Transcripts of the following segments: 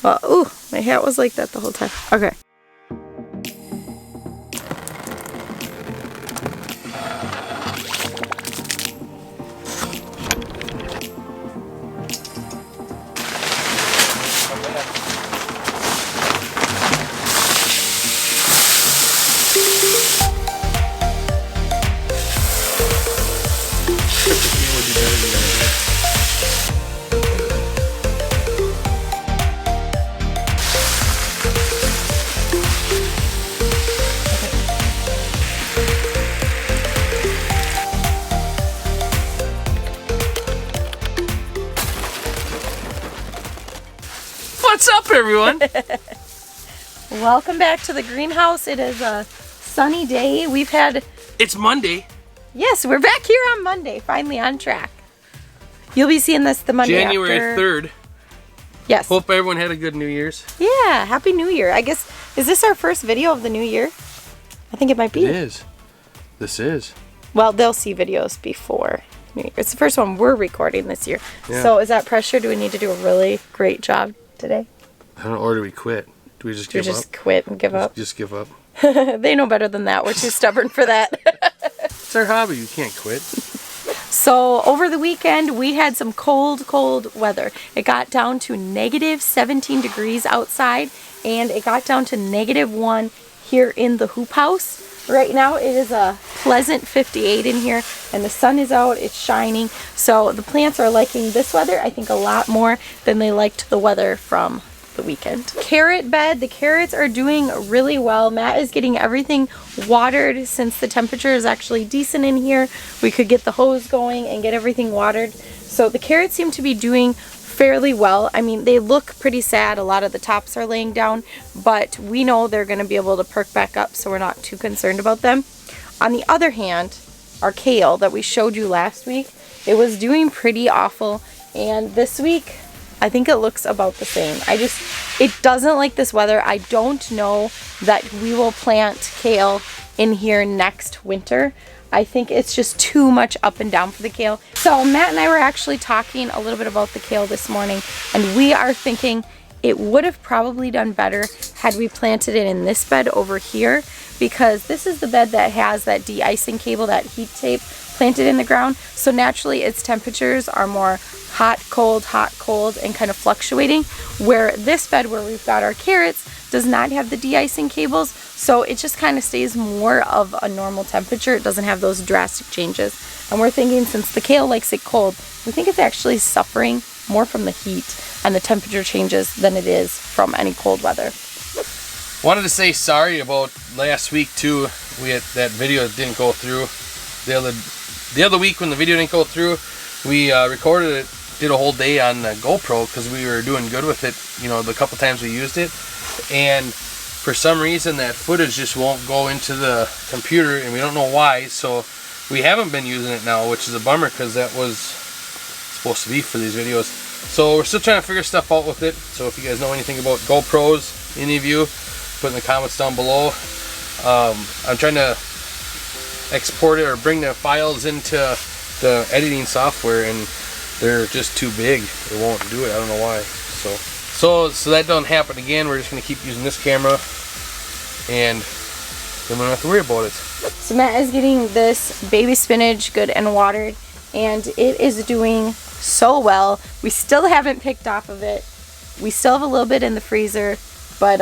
Well, ooh, my hat was like that the whole time. Okay. What's up, everyone? Welcome back to the greenhouse. It is a sunny day. It's Monday. Yes, we're back here on Monday, finally on track. You'll be seeing this the Monday January after. 3rd. Yes. Hope everyone had a good New Year's. Yeah, Happy New Year. I guess, is this our first video of the new year? I think it might be. It is. This is. Well, they'll see videos before New Year. It's the first one we're recording this year. Yeah. So is that pressure? Do we need to do a really great job today? I don't know, or do we quit? Do we just give up? Just quit and give up? Just give up. They know better than that. We're too stubborn for that. It's our hobby. You can't quit. So over the weekend, we had some cold weather. It got down to negative 17 degrees outside, and it got down to -1 here in the hoop house. Right now, it is a pleasant 58 in here, and the sun is out, it's shining. So the plants are liking this weather, I think, a lot more than they liked the weather from the weekend. Carrot bed, the carrots are doing really well. Matt is getting everything watered since the temperature is actually decent in here. We could get the hose going and get everything watered. So the carrots seem to be doing fairly well. I mean, they look pretty sad. A lot of the tops are laying down, but we know they're going to be able to perk back up, so we're not too concerned about them. On the other hand, our kale that we showed you last week, it was doing pretty awful, and this week I think it looks about the same. It doesn't like this weather. I don't know that we will plant kale in here next winter. I think it's just too much up and down for the kale. So Matt and I were actually talking a little bit about the kale this morning, and we are thinking it would have probably done better had we planted it in this bed over here, because this is the bed that has that de-icing cable, that heat tape planted in the ground. So naturally its temperatures are more hot, cold, and kind of fluctuating, where this bed where we've got our carrots does not have the de-icing cables, so it just kind of stays more of a normal temperature. It doesn't have those drastic changes. And we're thinking, since the kale likes it cold, we think it's actually suffering more from the heat and the temperature changes than it is from any cold weather. Wanted to say sorry about last week too. We had that video that didn't go through. The other week when the video didn't go through, we recorded it, did a whole day on the GoPro because we were doing good with it, you know, the couple times we used it, and for some reason that footage just won't go into the computer, and we don't know why. So we haven't been using it now, which is a bummer because that was supposed to be for these videos. So we're still trying to figure stuff out with it. So if you guys know anything about GoPros, any of you, put in the comments down below. I'm trying to export it or bring the files into the editing software, and they're just too big. It won't do it. I don't know why. So that don't happen again. We're just gonna keep using this camera, and then we don't have to worry about it. So Matt is getting this baby spinach good and watered, and it is doing so well. We still haven't picked off of it. We still have a little bit in the freezer, but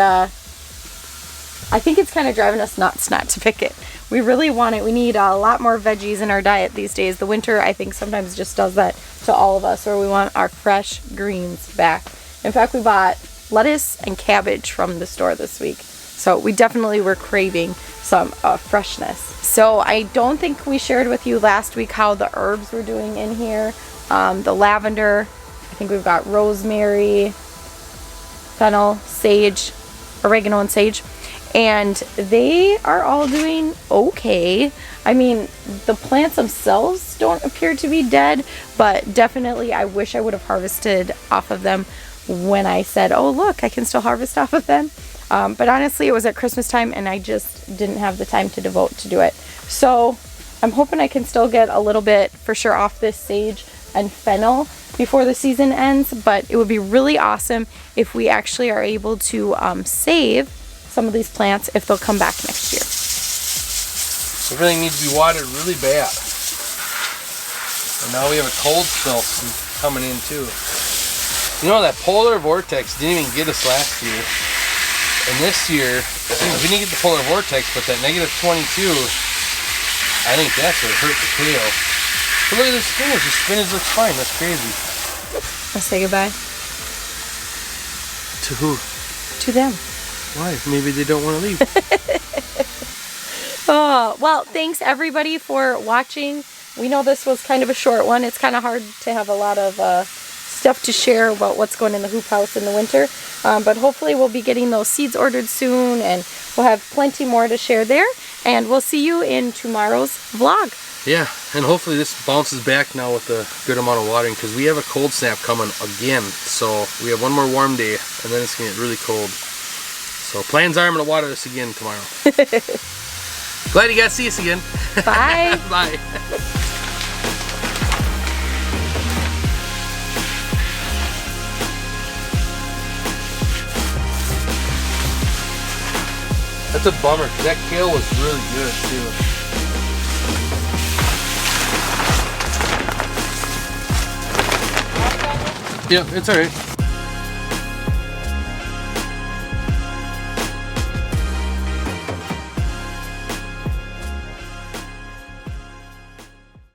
I think it's kind of driving us nuts not to pick it. We really want it. We need a lot more veggies in our diet these days. The winter, I think, sometimes just does that to all of us, where we want our fresh greens back. In fact, we bought lettuce and cabbage from the store this week. So we definitely were craving some freshness. So I don't think we shared with you last week how the herbs were doing in here. The lavender, I think we've got rosemary, fennel, sage, oregano and sage. And they are all doing okay. I mean, the plants themselves don't appear to be dead, but definitely I wish I would have harvested off of them when I said, oh look, I can still harvest off of them. But honestly, it was at Christmas time and I just didn't have the time to devote to do it. So I'm hoping I can still get a little bit for sure off this sage. and fennel before the season ends, but it would be really awesome if we actually are able to save some of these plants if they'll come back next year. Everything needs to be watered really bad. And now we have a cold spell coming in too. You know, that polar vortex didn't even get us last year. And this year, we didn't get the polar vortex, but that negative 22, I think that's what hurt the kale. But look at the spinach. The spinach looks fine. That's crazy. Let's say goodbye. To who? To them. Why? Maybe they don't want to leave. Oh, well, thanks everybody for watching. We know this was kind of a short one. It's kind of hard to have a lot of stuff to share about what's going in the hoop house in the winter. But hopefully we'll be getting those seeds ordered soon, and we'll have plenty more to share there. And we'll see you in tomorrow's vlog. Yeah, and hopefully this bounces back now with a good amount of watering, because we have a cold snap coming again. So we have one more warm day, and then it's going to get really cold. So plans are I'm going to water this again tomorrow. Glad you guys see us again. Bye. Bye. That's a bummer, because that kale was really good too. Yep, it's alright.